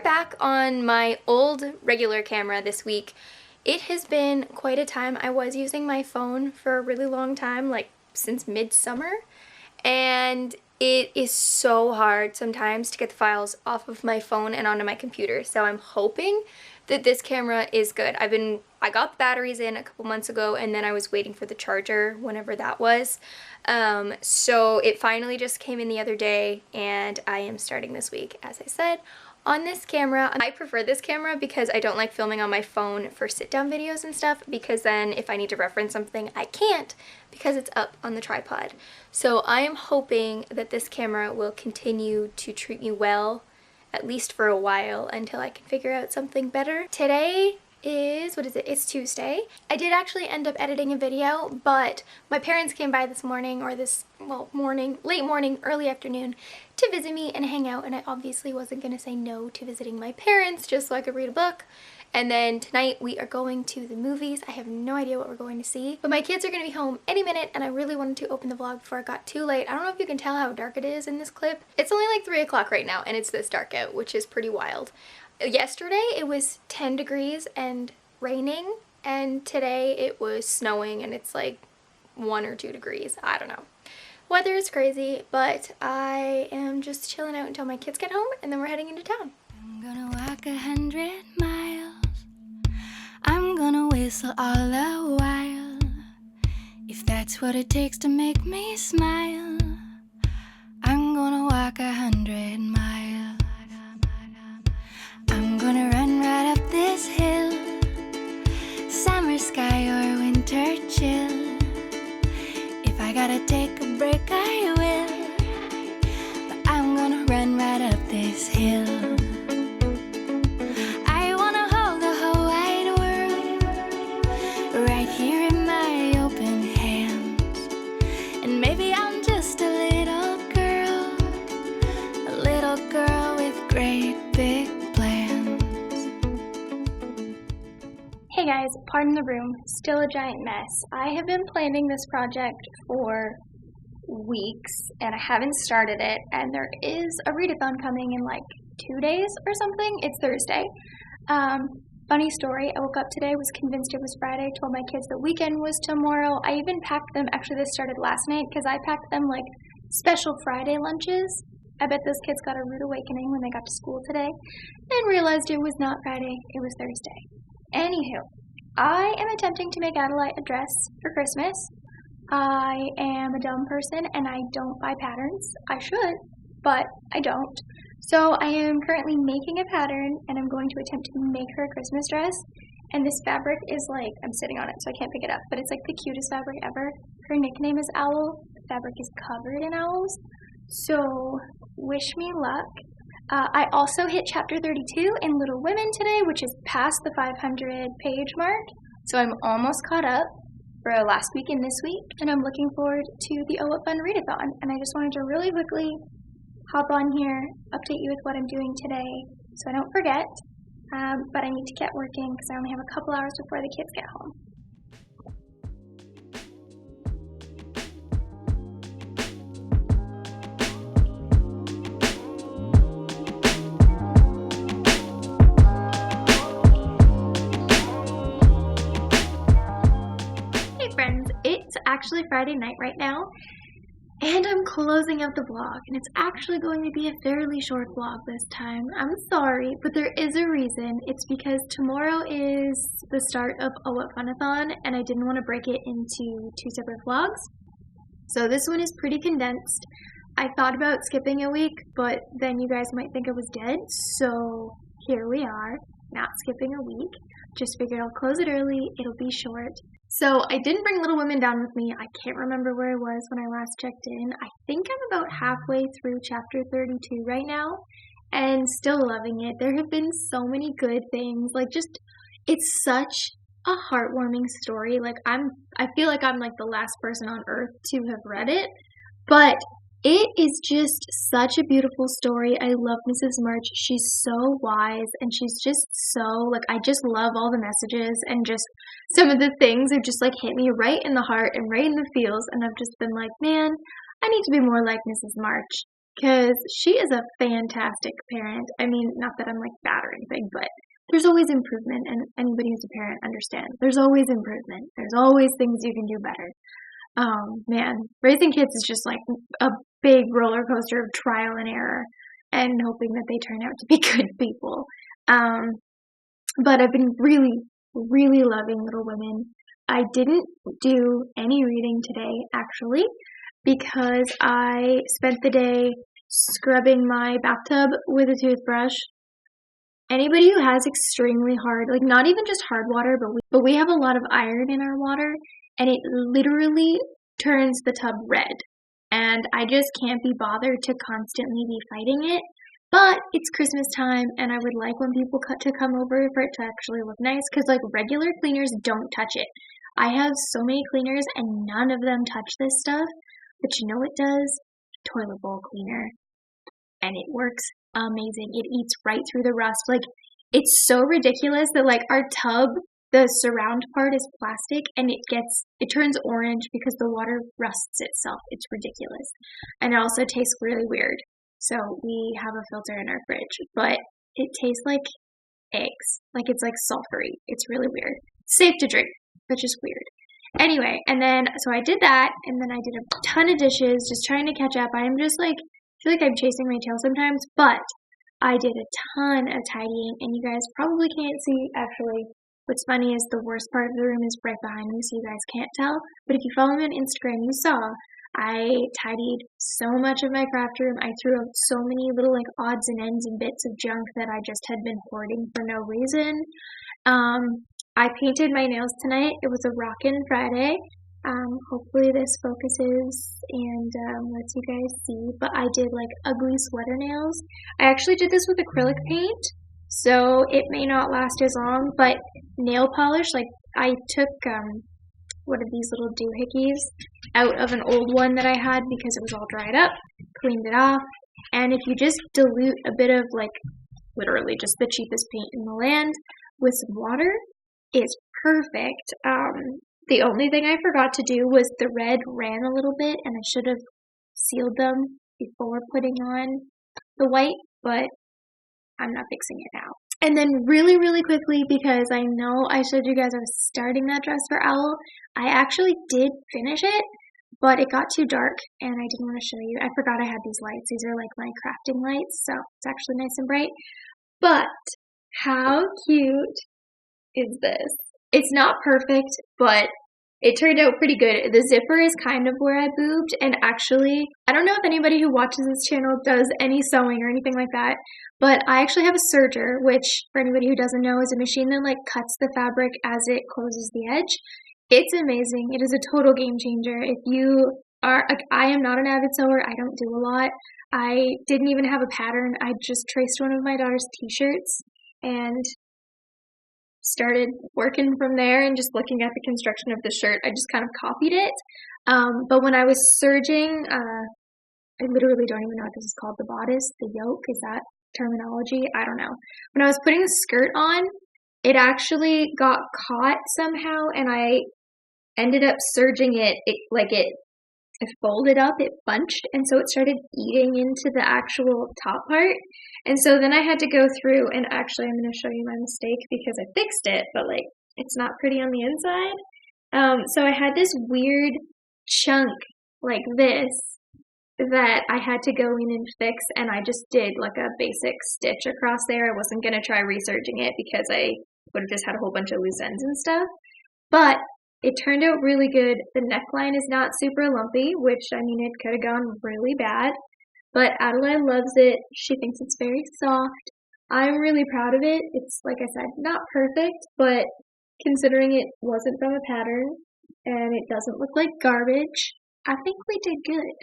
we're back on my old regular camera this week. It has been quite a time. I was using my phone for a really long time, like since midsummer, and it is so hard sometimes to get the files off of my phone and onto my computer. So I'm hoping that this camera is good. I got the batteries in a couple months ago, and then I was waiting for the charger whenever that was. So it finally just came in the other day, and I am starting this week, as I said, on this camera. I prefer this camera because I don't like filming on my phone for sit-down videos and stuff, because then if I need to reference something, I can't because it's up on the tripod. So I am hoping that this camera will continue to treat me well, at least for a while, until I can figure out something better. Today is, what is it? It's Tuesday. I did actually end up editing a video, but my parents came by this morning, or this, well, morning, late morning, early afternoon, to visit me and hang out, and I obviously wasn't gonna say no to visiting my parents just so I could read a book. And then tonight we are going to the movies. I have no idea what we're going to see, but my kids are gonna be home any minute, and I really wanted to open the vlog before it got too late. I don't know if you can tell how dark it is in this clip. It's only like 3 o'clock right now, and it's this dark out, which is pretty wild. Yesterday it was 10 degrees and raining, and today it was snowing and it's like 1 or 2 degrees. I don't know. Weather is crazy, but I am just chilling out until my kids get home, and then we're heading into town. I'm gonna walk 100 miles. I'm gonna whistle all the while. If that's what it takes to make me smile, I'm gonna walk 100 miles. I'm gonna run right up this hill, summer sky or winter chill. If I gotta take a break, I will, but I'm gonna run right up this hill. I wanna hold the whole wide world right here in my open hands. And maybe I'm just a little girl with great big plans. Hey guys, pardon the room, still a giant mess. I have been planning this project for weeks and I haven't started it, and there is a readathon coming in like 2 days or something. It's Thursday. Funny story, I woke up today, was convinced it was Friday, told my kids the weekend was tomorrow. I even packed them, actually this started last night, because I packed them like special Friday lunches. I bet those kids got a rude awakening when they got to school today and realized it was not Friday, it was Thursday. Anywho, I am attempting to make Adelaide a dress for Christmas. I am a dumb person and I don't buy patterns. I should, but I don't. So I am currently making a pattern, and I'm going to attempt to make her a Christmas dress. And this fabric is like, I'm sitting on it so I can't pick it up, but it's like the cutest fabric ever. Her nickname is Owl. The fabric is covered in owls. So wish me luck. I also hit chapter 32 in Little Women today, which is past the 500 page mark. So I'm almost caught up for last week and this week, and I'm looking forward to the Oh What Fun Readathon. And I just wanted to really quickly hop on here, update you with what I'm doing today so I don't forget. But I need to get working because I only have a couple hours before the kids get home. It's actually Friday night right now, and I'm closing out the vlog, and it's actually going to be a fairly short vlog this time. I'm sorry, but there is a reason. It's because tomorrow is the start of Oh What Funathon, and I didn't want to break it into 2 separate vlogs. So this one is pretty condensed. I thought about skipping a week, but then you guys might think I was dead, so here we are, not skipping a week. Just figured I'll close it early, it'll be short. So I didn't bring Little Women down with me. I can't remember where I was when I last checked in. I think I'm about halfway through chapter 32 right now, and still loving it. There have been so many good things. Like, just, it's such a heartwarming story. Like, I feel like I'm like the last person on earth to have read it, but it is just such a beautiful story. I love Mrs. March. She's so wise, and she's just so, like, I just love all the messages, and just some of the things have just like hit me right in the heart and right in the feels, and I've just been like, man, I need to be more like Mrs. March. because she is a fantastic parent. I mean, not that I'm like bad or anything, but there's always improvement, and anybody who's a parent understands. There's always improvement. There's always things you can do better. Man, raising kids is just like a big roller coaster of trial and error and hoping that they turn out to be good people. But I've been really, really loving Little Women. I didn't do any reading today, actually, because I spent the day scrubbing my bathtub with a toothbrush. Anybody who has extremely hard, like not even just hard water, but we have a lot of iron in our water, and it literally turns the tub red. And I just can't be bothered to constantly be fighting it. But it's Christmas time, and I would like when people to come over for it to actually look nice, because like regular cleaners don't touch it. I have so many cleaners, and none of them touch this stuff. But you know what does? Toilet bowl cleaner. And it works amazing. It eats right through the rust. Like, it's so ridiculous that like our tub, the surround part is plastic, and it turns orange because the water rusts itself. It's ridiculous. And it also tastes really weird. So we have a filter in our fridge, but it tastes like eggs. Like it's like sulfury. It's really weird. Safe to drink, but just weird. Anyway, and then, so I did that, and then I did a ton of dishes, just trying to catch up. I'm just like, I feel like I'm chasing my tail sometimes, but I did a ton of tidying, and you guys probably can't see, actually. What's funny is the worst part of the room is right behind me, so you guys can't tell. But if you follow me on Instagram, you saw I tidied so much of my craft room. I threw out so many little like odds and ends and bits of junk that I just had been hoarding for no reason. I painted my nails tonight. It was a rockin' Friday. Hopefully this focuses and lets you guys see. But I did like ugly sweater nails. I actually did this with acrylic paint, so it may not last as long. But nail polish, like I took one of these little doohickeys out of an old one that I had because it was all dried up, cleaned it off, and if you just dilute a bit of like literally just the cheapest paint in the land with some water, it's perfect. The only thing I forgot to do was the red ran a little bit, and I should have sealed them before putting on the white, but I'm not fixing it now. And then really, really quickly, because I know I showed you guys I was starting that dress for Owl, I actually did finish it, but it got too dark, and I didn't want to show you. I forgot I had these lights. These are like my crafting lights, so it's actually nice and bright. But how cute is this? It's not perfect, but it turned out pretty good. The zipper is kind of where I boobed, and actually, I don't know if anybody who watches this channel does any sewing or anything like that, but I actually have a serger, which, for anybody who doesn't know, is a machine that like cuts the fabric as it closes the edge. It's amazing. It is a total game changer. If you are, like, I am not an avid sewer. I don't do a lot. I didn't even have a pattern. I just traced one of my daughter's t-shirts and started working from there, and just looking at the construction of the shirt, I just kind of copied it. But when I was serging, I literally don't even know what this is called, the bodice, the yoke, is that terminology? I don't know. When I was putting the skirt on, it actually got caught somehow, and I ended up serging it, it folded up, it bunched, and so it started eating into the actual top part. And so then I had to go through, and actually I'm going to show you my mistake because I fixed it, but like it's not pretty on the inside. So I had this weird chunk like this that I had to go in and fix, and I just did like a basic stitch across there. I wasn't going to try reserging it because I would have just had a whole bunch of loose ends and stuff. But it turned out really good. The neckline is not super lumpy, which, I mean, it could have gone really bad. But Adeline loves it. She thinks it's very soft. I'm really proud of it. It's, like I said, not perfect, but considering it wasn't from a pattern and it doesn't look like garbage, I think we did good.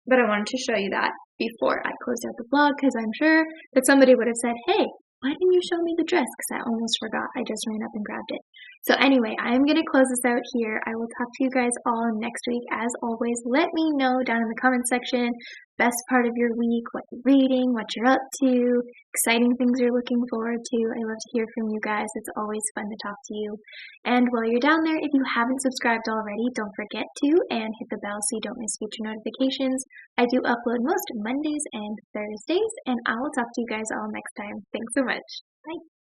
But I wanted to show you that before I closed out the vlog, because I'm sure that somebody would have said, hey, why didn't you show me the dress? Because I almost forgot. I just ran up and grabbed it. So anyway, I am going to close this out here. I will talk to you guys all next week. As always, let me know down in the comment section, best part of your week, what you're reading, what you're up to, exciting things you're looking forward to. I love to hear from you guys. It's always fun to talk to you. And while you're down there, if you haven't subscribed already, don't forget to, and hit the bell so you don't miss future notifications. I do upload most Mondays and Thursdays, and I will talk to you guys all next time. Thanks so much. Bye.